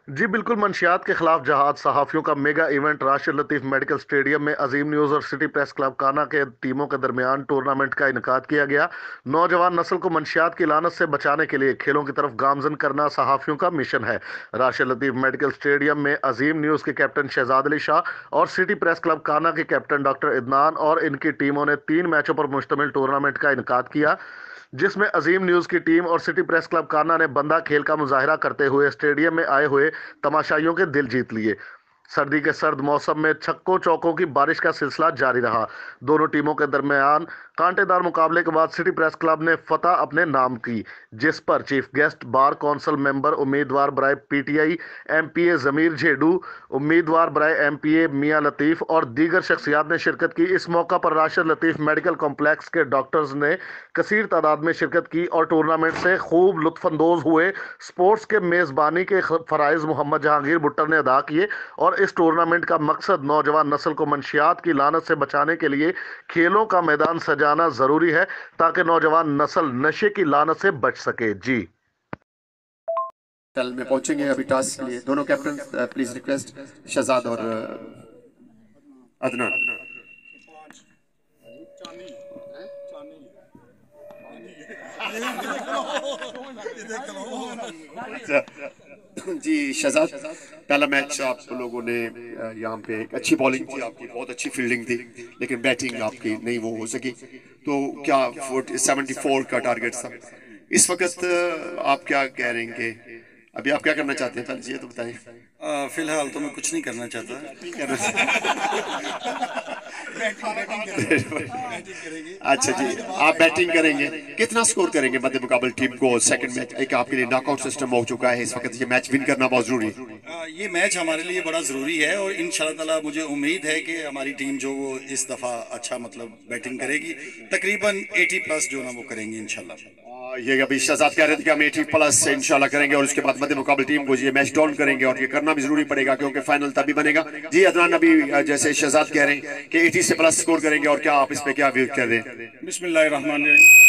जी बिल्कुल, मंशियात के खिलाफ जहाद सहाफ़ियों का मेगा इवेंट राशिद लतीफ़ मेडिकल स्टेडियम में अजीम न्यूज़ और सिटी प्रेस क्लब काना के टीमों के दरमियान टूर्नामेंट का इनकाद किया गया। नौजवान नस्ल को मंशियात की लानत से बचाने के लिए खेलों की तरफ गामजन करना सहाफ़ियों का मिशन है। राशिद लतीफ़ मेडिकल स्टेडियम में अजीम न्यूज़ के कैप्टन शहजाद अली शाह और सिटी प्रेस क्लब काना के कैप्टन डॉक्टर इदनान और इनकी टीमों ने 3 मैचों पर मुश्तमिल टूर्नामेंट का इनकाद किया, जिसमें अजीम न्यूज की टीम और सिटी प्रेस क्लब कान्हा ने बंदा खेल का मुजाहिरा करते हुए स्टेडियम में आए हुए तमाशाइयों के दिल जीत लिए। सर्दी के सर्द मौसम में छक्कों चौकों की बारिश का सिलसिला जारी रहा। दोनों टीमों के दरमियान कांटेदार मुकाबले के बाद सिटी प्रेस क्लब ने फतह अपने नाम की, जिस पर chief guest bar council member उम्मीदवार बराए पीटीआई एमपीए जमीर झेडू, उम्मीदवार बराए एमपीए मियां लतीफ और दीगर शख्सियात ने शिरकत की। इस मौका पर राशिद लतीफ मेडिकल कॉम्प्लेक्स के डॉक्टर्स ने कसीर तादाद में शिरकत की और टूर्नामेंट से खूब लुत्फानंदोज हुए। स्पोर्ट्स के मेज़बानी के फ़राइज़ मोहम्मद जहांगीर भुट्टर ने अदा किए और इस टूर्नामेंट का मकसद नौजवान नस्ल को मंशियात की लानत से बचाने के लिए खेलों का मैदान सजाना ज़रूरी है, ताकि नौजवान नस्ल नशे की लानत से बच सके। जी कल में पहुंचेंगे अभी टास्क के लिए। दोनों कैप्टन प्लीज रिक्वेस्ट शहजाद और अदनान। अच्छा जी शहजाद, पहला मैच आप लोगों ने यहाँ पे एक अच्छी बॉलिंग थी आपकी, बहुत अच्छी फील्डिंग थी, लेकिन बैटिंग आपकी नहीं वो हो सकी। तो क्या 74 का टारगेट था इस वक्त, आप क्या कह रहे हैं कि अभी आप क्या करना चाहते हैं, पहले ये तो बताएं। फिलहाल तो मैं कुछ नहीं करना चाहता। अच्छा जी, आप बैटिंग करेंगे, कितना स्कोर करेंगे मध्य मुकाबले टीम को? सेकंड मैच एक आपके लिए नॉकआउट सिस्टम हो चुका है इस वक्त, ये मैच विन करना बहुत जरूरी है। ये मैच हमारे लिए बड़ा ज़रूरी है और इंशाल्लाह ताला मुझे उम्मीद है कि हमारी टीम जो वो इस दफ़ा अच्छा मतलब बैटिंग करेगी, तकरीबन 80+ जो ना वो करेंगे इंशाल्लाह। ये अभी शहजाद कह रहे थे कि हम 80+ इंशाल्लाह करेंगे और उसके बाद मध्य मुकाबले टीम को ये मैच डाउन करेंगे और ये करना भी जरूरी पड़ेगा क्योंकि फाइनल तभी बनेगा। जी अदनान, अभी जैसे शहजाद कह रहे हैं कि 80 से प्लस स्कोर करेंगे, और क्या आप इस पे क्या व्यू कह रहे हैं? बिस्मिल्लाहिर्रहमानिर्रहीम।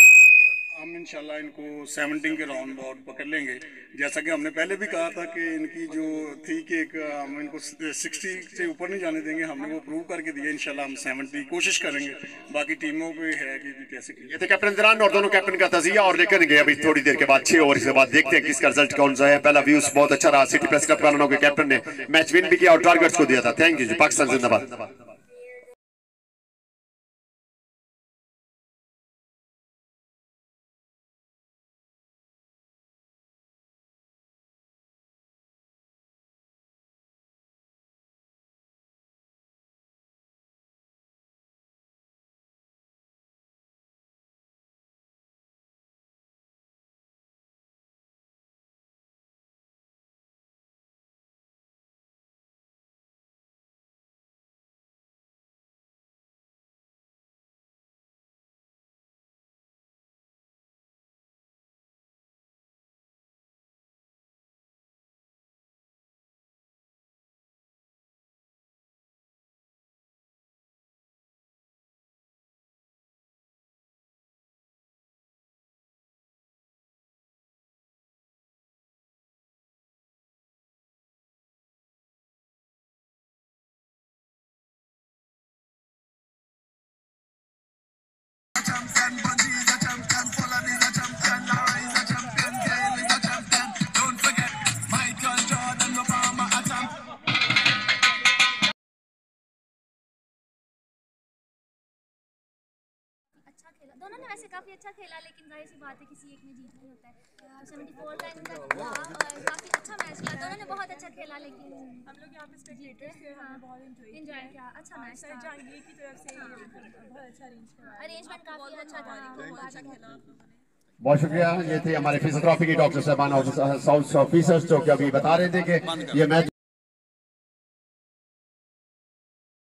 हम इंशाल्लाह इनको 17 के राउंड आउट पकड़ लेंगे। जैसा कि हमने पहले भी कहा था कि इनकी जो थी कि हम इनको 60 से ऊपर नहीं जाने देंगे, हमने वो प्रूव करके दिया। इंशाल्लाह हम 70 की कोशिश करेंगे, बाकी टीमों पे है कि कैसे। ये थे कैप्टन इमरान और दोनों कैप्टन का तजिया, और लेकर गए अभी थोड़ी देर के बाद 6 ओवर के बाद देखते हैं किसका रिजल्ट कौन सा है। पहला व्यूज बहुत अच्छा रहा, सिटी प्रेस क्लब कानूनों के कैप्टन ने मैच विन भी किया और टारगेट्स को दिया था। थैंक यू जी, पाकिस्तान जिंदाबाद। अच्छा खेला, दोनों ने वैसे काफ़ी अच्छा खेला, लेकिन जाहिर सी बात है किसी एक में जीतना ही होता है। 74 का इनका था और काफ़ी अच्छा मैच था, दोनों ने बहुत अच्छा खेला, लेकिन हम लोग यहाँ पे स्पेक्टेटर्स थे, हमने बहुत एंजॉय किया। अच्छा मैच था, जहांगीर की तरफ से बहुत अच्छा अरेंजमेंट काफ़ी अच्छा था, बहुत अच्छा खेला आप लोगों ने। बहुत शुक्रिया। ये थे हमारे फिजियोथेरेपी के डॉक्टर साहबान और साउथ ऑफिसर्स जो कि अभी बता रहे थे कि ये मैच